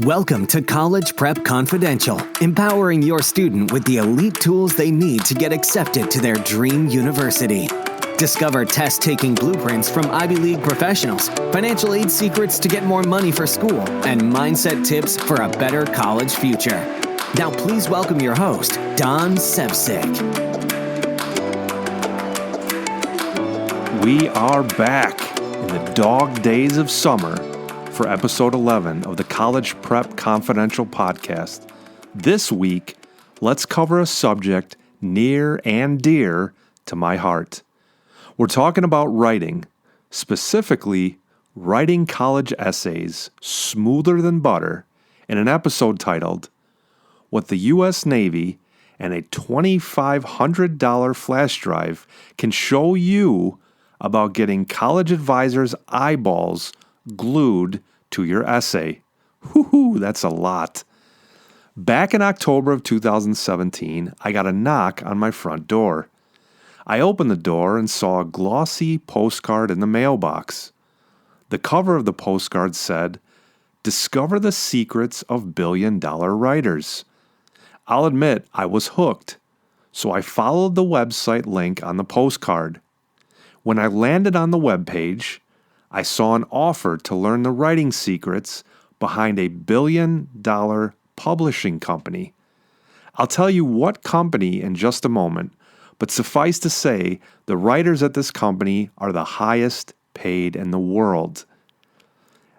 Welcome to College Prep Confidential, empowering your student with the elite tools they need to get accepted to their dream university. Discover test-taking blueprints from Ivy League professionals, financial aid secrets to get more money for school, and mindset tips for a better college future. Now please welcome your host, Don Sevcik. We are back in the dog days of summer for episode 11 of the College Prep Confidential podcast. This week, let's cover a subject near and dear to my heart. We're talking about writing, specifically writing college essays smoother than butter, in an episode titled, What the U.S. Navy and a $2,500 flash drive can show you about getting college advisors' eyeballs glued to your essay. Whoo, that's a lot. Back in October of 2017, I got a knock on my front door. I opened the door and saw a glossy postcard in the mailbox. The cover of the postcard said, "Discover the secrets of billion-dollar writers." I'll admit I was hooked, so I followed the website link on the postcard. When I landed on the webpage, I saw an offer to learn the writing secrets behind a billion-dollar publishing company. I'll tell you what company in just a moment, but suffice to say, the writers at this company are the highest paid in the world.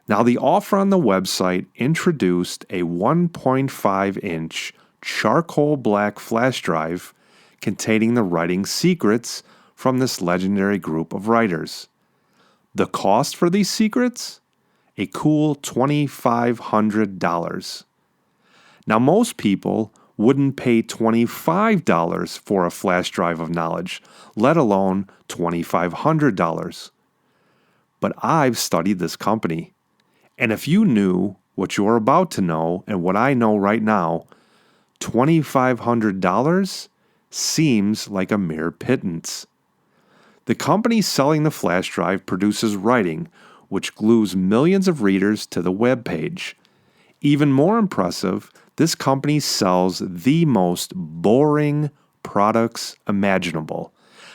Now, the offer on the website introduced a 1.5-inch charcoal black flash drive containing the writing secrets from this legendary group of writers. The cost for these secrets? A cool $2,500. Now, most people wouldn't pay $25 for a flash drive of knowledge, let alone $2,500. But I've studied this company, and if you knew what you're about to know and what I know right now, $2,500 seems like a mere pittance. The company selling the flash drive produces writing, which glues millions of readers to the web page. Even more impressive, this company sells the most boring products imaginable.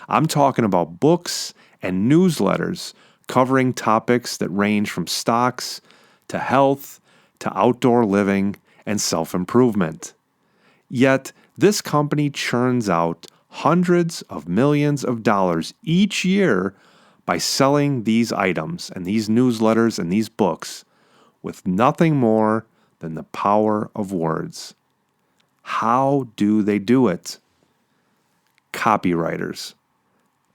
I'm talking about books and newsletters covering topics that range from stocks to health to outdoor living and self-improvement. Yet, this company churns out hundreds of millions of dollars each year by selling these items and these newsletters and these books with nothing more than the power of words. How do they do it? Copywriters.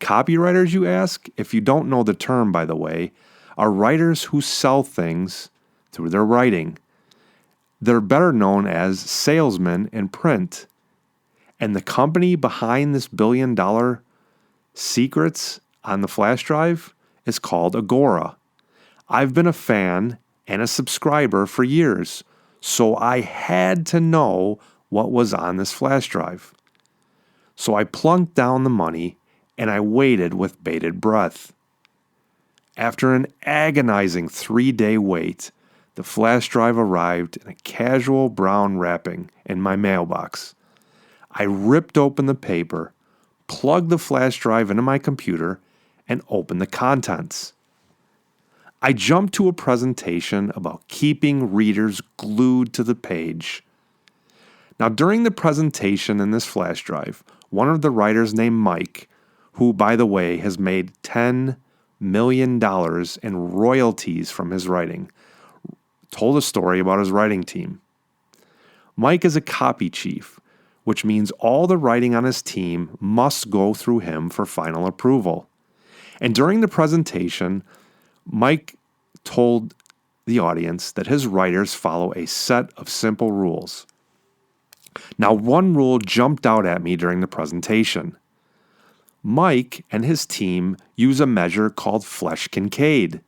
Copywriters, you ask? If you don't know the term, by the way, are writers who sell things through their writing. They're better known as salesmen in print. And the company behind this billion-dollar secrets on the flash drive is called Agora. I've been a fan and a subscriber for years, so I had to know what was on this flash drive. So I plunked down the money and I waited with bated breath. After an agonizing 3-day wait, the flash drive arrived in a casual brown wrapping in my mailbox. I ripped open the paper, plugged the flash drive into my computer, and opened the contents. I jumped to a presentation about keeping readers glued to the page. Now, during the presentation in this flash drive, one of the writers named Mike, who, by the way, has made $10 million in royalties from his writing, told a story about his writing team. Mike is a copy chief, which means all the writing on his team must go through him for final approval. And during the presentation, Mike told the audience that his writers follow a set of simple rules. Now, one rule jumped out at me during the presentation. Mike and his team use a measure called Flesch-Kincaid.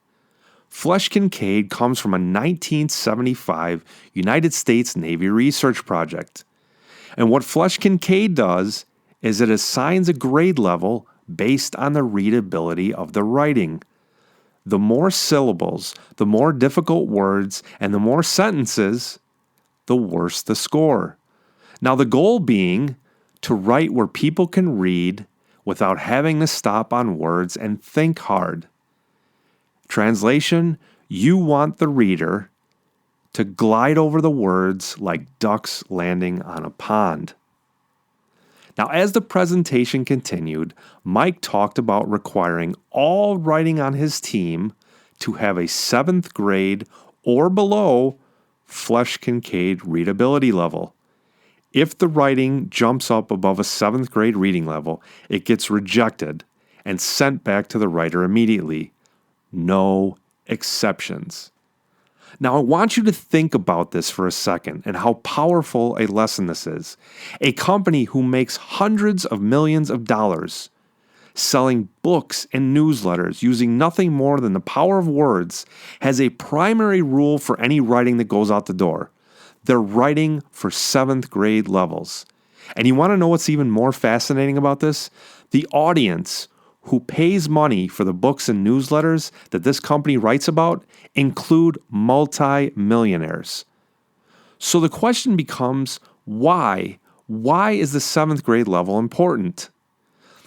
Flesch-Kincaid comes from a 1975 United States Navy research project. And what Flesch-Kincaid does is it assigns a grade level based on the readability of the writing. The more syllables, the more difficult words, and the more sentences, the worse the score. Now, the goal being to write where people can read without having to stop on words and think hard. Translation, you want the reader to glide over the words like ducks landing on a pond. Now, as the presentation continued, Mike talked about requiring all writing on his team to have a 7th grade or below Flesch-Kincaid readability level. If the writing jumps up above a 7th grade reading level, it gets rejected and sent back to the writer immediately. No exceptions. Now, I want you to think about this for a second and how powerful a lesson this is. A company who makes hundreds of millions of dollars selling books and newsletters using nothing more than the power of words has a primary rule for any writing that goes out the door. They're writing for 7th grade levels. And you want to know what's even more fascinating about this? The audience who pays money for the books and newsletters that this company writes about include multi-millionaires. So the question becomes, why? Why is the 7th grade level important?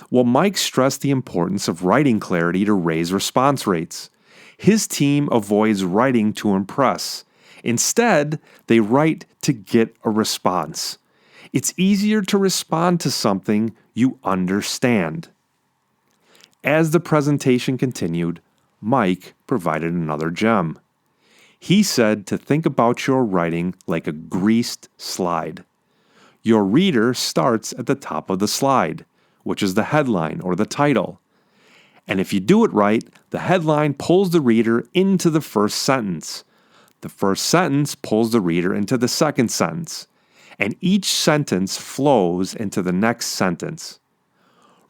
Well, Mike stressed the importance of writing clarity to raise response rates. His team avoids writing to impress. Instead, they write to get a response. It's easier to respond to something you understand. As the presentation continued, Mike provided another gem. He said to think about your writing like a greased slide. Your reader starts at the top of the slide, which is the headline or the title. And if you do it right, the headline pulls the reader into the first sentence. The first sentence pulls the reader into the second sentence. And each sentence flows into the next sentence.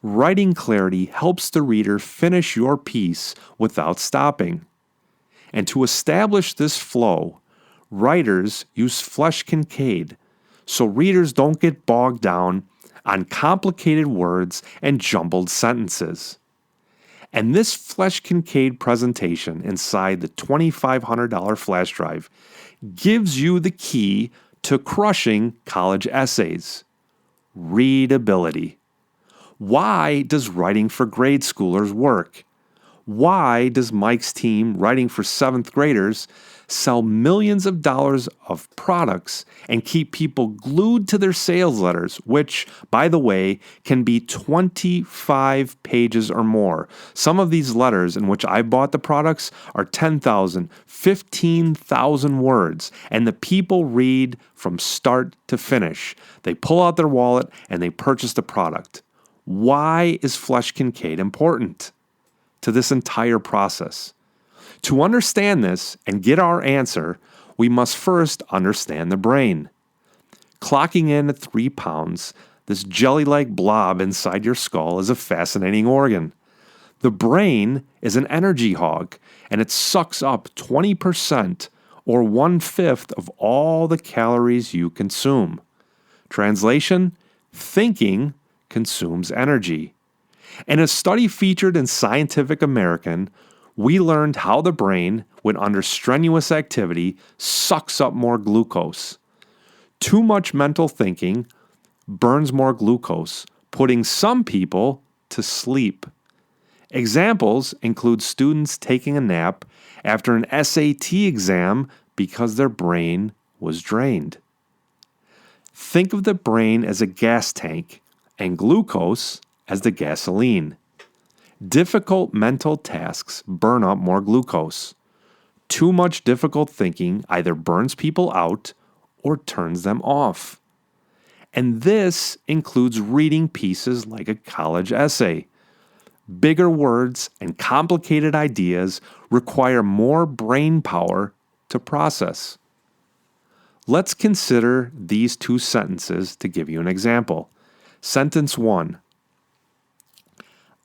Writing clarity helps the reader finish your piece without stopping. And to establish this flow, writers use Flesch-Kincaid so readers don't get bogged down on complicated words and jumbled sentences. And this Flesch-Kincaid presentation inside the $2,500 flash drive gives you the key to crushing college essays: readability. Why does writing for grade schoolers work? Why does Mike's team, writing for 7th graders, sell millions of dollars of products and keep people glued to their sales letters, which, by the way, can be 25 pages or more? Some of these letters in which I bought the products are 10,000, 15,000 words, and the people read from start to finish. They pull out their wallet and they purchase the product. Why is Flesch-Kincaid important to this entire process? To understand this and get our answer, we must first understand the brain. Clocking in at 3 pounds, this jelly-like blob inside your skull is a fascinating organ. The brain is an energy hog, and it sucks up 20% or 1/5 of all the calories you consume. Translation: thinking consumes energy. In a study featured in Scientific American, we learned how the brain, when under strenuous activity, sucks up more glucose. Too much mental thinking burns more glucose, putting some people to sleep. Examples include students taking a nap after an SAT exam because their brain was drained. Think of the brain as a gas tank and glucose as the gasoline. Difficult mental tasks burn up more glucose. Too much difficult thinking either burns people out or turns them off. And this includes reading pieces like a college essay. Bigger words and complicated ideas require more brain power to process. Let's consider these 2 sentences to give you an example. Sentence 1.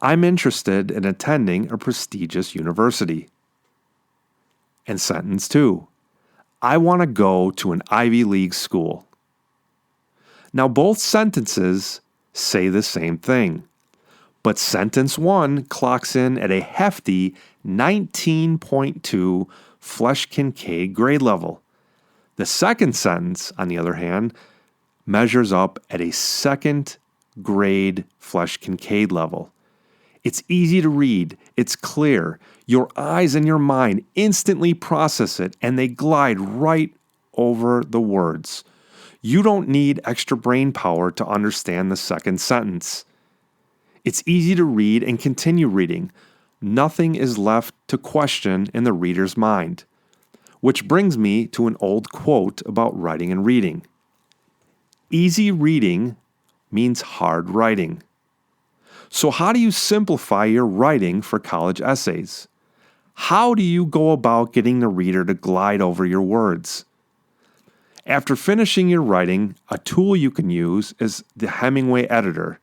I'm interested in attending a prestigious university. And sentence 2. I want to go to an Ivy League school. Now, both sentences say the same thing, But sentence 1 clocks in at a hefty 19.2 Flesch-Kincaid grade level. The second sentence, on the other hand, measures up at a second grade Flesch-Kincaid level. It's easy to read, it's clear, your eyes and your mind instantly process it, and they glide right over the words. You don't need extra brain power to understand the second sentence. It's easy to read and continue reading. Nothing is left to question in the reader's mind. Which brings me to an old quote about writing and reading. Easy reading means hard writing. So how do you simplify your writing for college essays? How do you go about getting the reader to glide over your words? After finishing your writing, a tool you can use is the Hemingway Editor.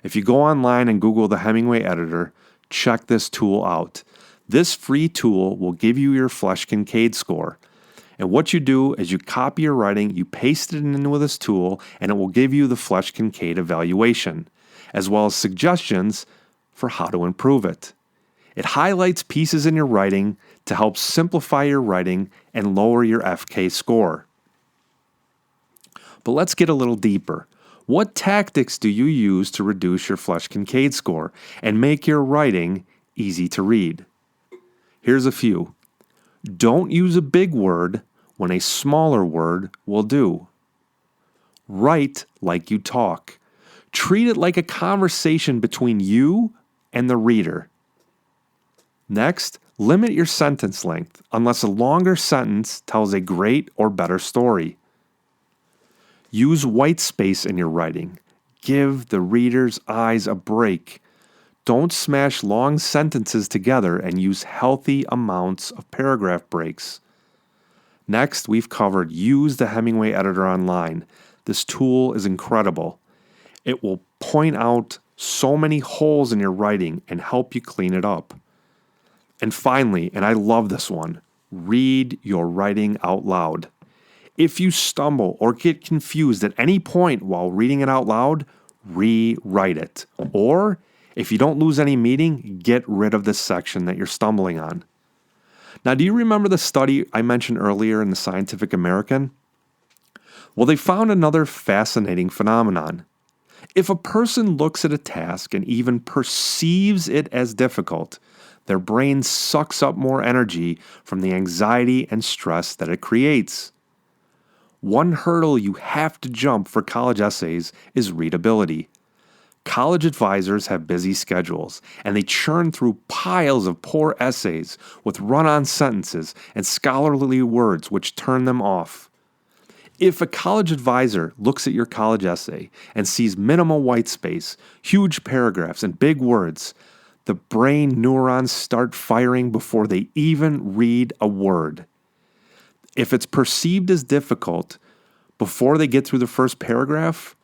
If you go online and Google the Hemingway Editor, check this tool out. This free tool will give you your Flesch-Kincaid score. And what you do is you copy your writing, you paste it in with this tool, and it will give you the Flesch-Kincaid evaluation, as well as suggestions for how to improve it. It highlights pieces in your writing to help simplify your writing and lower your FK score. But let's get a little deeper. What tactics do you use to reduce your Flesch-Kincaid score and make your writing easy to read? Here's a few. Don't use a big word when a smaller word will do. Write like you talk. Treat it like a conversation between you and the reader. Next, limit your sentence length unless a longer sentence tells a great or better story. Use white space in your writing. Give the reader's eyes a break. Don't smash long sentences together and use healthy amounts of paragraph breaks. Next, we've covered use the Hemingway Editor online. This tool is incredible. It will point out so many holes in your writing and help you clean it up. And finally, and I love this one, read your writing out loud. If you stumble or get confused at any point while reading it out loud, rewrite it. Or, if you don't lose any meaning, get rid of the section that you're stumbling on. Now, do you remember the study I mentioned earlier in the Scientific American? Well, they found another fascinating phenomenon. If a person looks at a task and even perceives it as difficult, their brain sucks up more energy from the anxiety and stress that it creates. One hurdle you have to jump for college essays is readability. College advisors have busy schedules, and they churn through piles of poor essays with run-on sentences and scholarly words which turn them off. If a college advisor looks at your college essay and sees minimal white space, huge paragraphs, and big words, the brain neurons start firing before they even read a word. If it's perceived as difficult before they get through the first paragraph,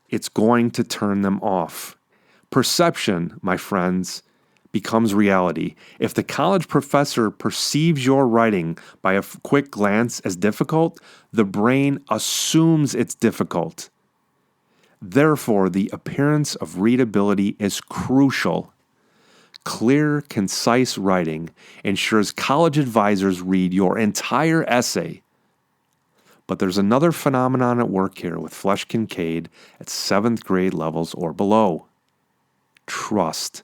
it's going to turn them off. Perception, my friends, becomes reality. If the college professor perceives your writing by a quick glance as difficult, the brain assumes it's difficult. Therefore, the appearance of readability is crucial. Clear, concise writing ensures college advisors read your entire essay. But there's another phenomenon at work here with Flesch-Kincaid at 7th grade levels or below. Trust.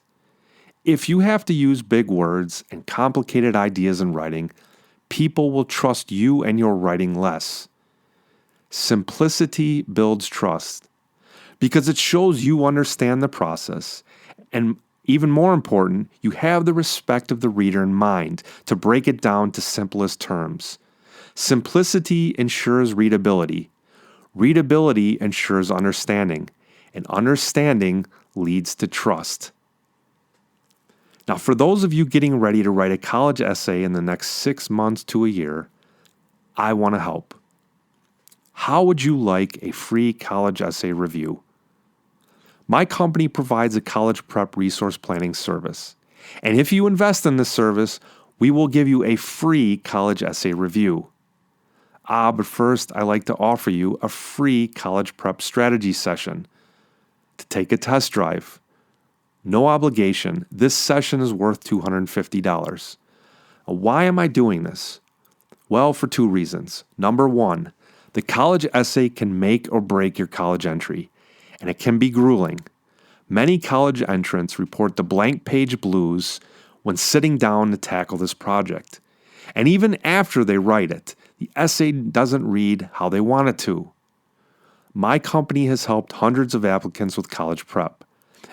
If you have to use big words and complicated ideas in writing, people will trust you and your writing less. Simplicity builds trust because it shows you understand the process, and even more important, you have the respect of the reader in mind to break it down to simplest terms. Simplicity ensures readability. Readability ensures understanding, and understanding leads to trust. Now, for those of you getting ready to write a college essay in the next 6 months to a year, I want to help. How would you like a free college essay review? My company provides a college prep resource planning service. And if you invest in this service, we will give you a free college essay review. But first, I like to offer you a free college prep strategy session to take a test drive. No obligation. This session is worth $250. Why am I doing this? Well, for two reasons. Number one, the college essay can make or break your college entry, and it can be grueling. Many college entrants report the blank page blues when sitting down to tackle this project. And even after they write it, the essay doesn't read how they want it to. My company has helped hundreds of applicants with college prep,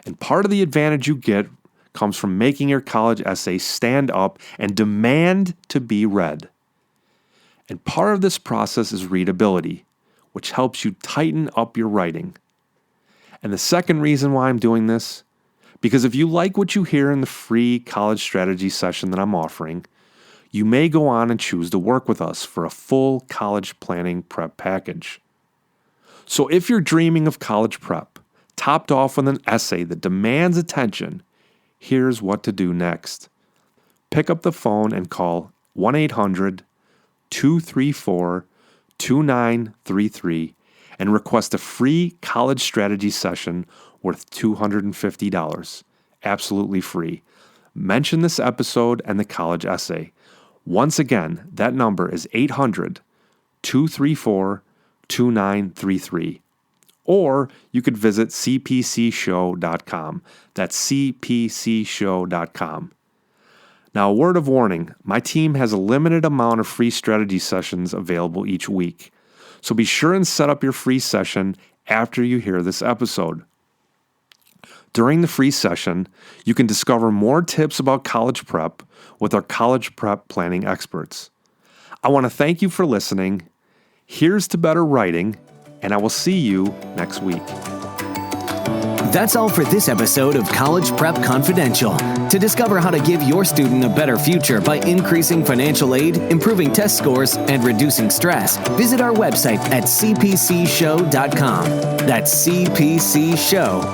and part of the advantage you get comes from making your college essay stand up and demand to be read. And part of this process is readability, which helps you tighten up your writing. And the second reason why I'm doing this, because if you like what you hear in the free college strategy session that I'm offering, you may go on and choose to work with us for a full college planning prep package. So if you're dreaming of college prep, topped off with an essay that demands attention, here's what to do next. Pick up the phone and call 1-800-234-2933 and request a free college strategy session worth $250. Absolutely free. Mention this episode and the college essay. Once again, that number is 800-234-2933. Or you could visit cpcshow.com. That's cpcshow.com. Now, a word of warning, my team has a limited amount of free strategy sessions available each week. So be sure and set up your free session after you hear this episode. During the free session, you can discover more tips about college prep with our college prep planning experts. I want to thank you for listening. Here's to better writing, and I will see you next week. That's all for this episode of College Prep Confidential. To discover how to give your student a better future by increasing financial aid, improving test scores, and reducing stress, visit our website at cpcshow.com. That's cpcshow.com.